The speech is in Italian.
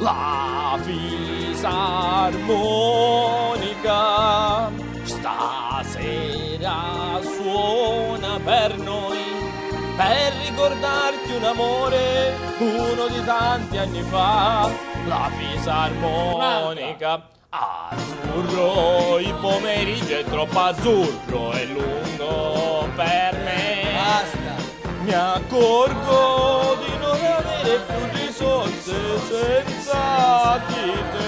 La fisarmonica stasera suona per noi, per ricordarti un amore, uno di tanti anni fa. La fisarmonica. Azzurro, il pomeriggio è troppo azzurro e lungo per me. Basta. Mi accorgo di non avere più risorse senza di te.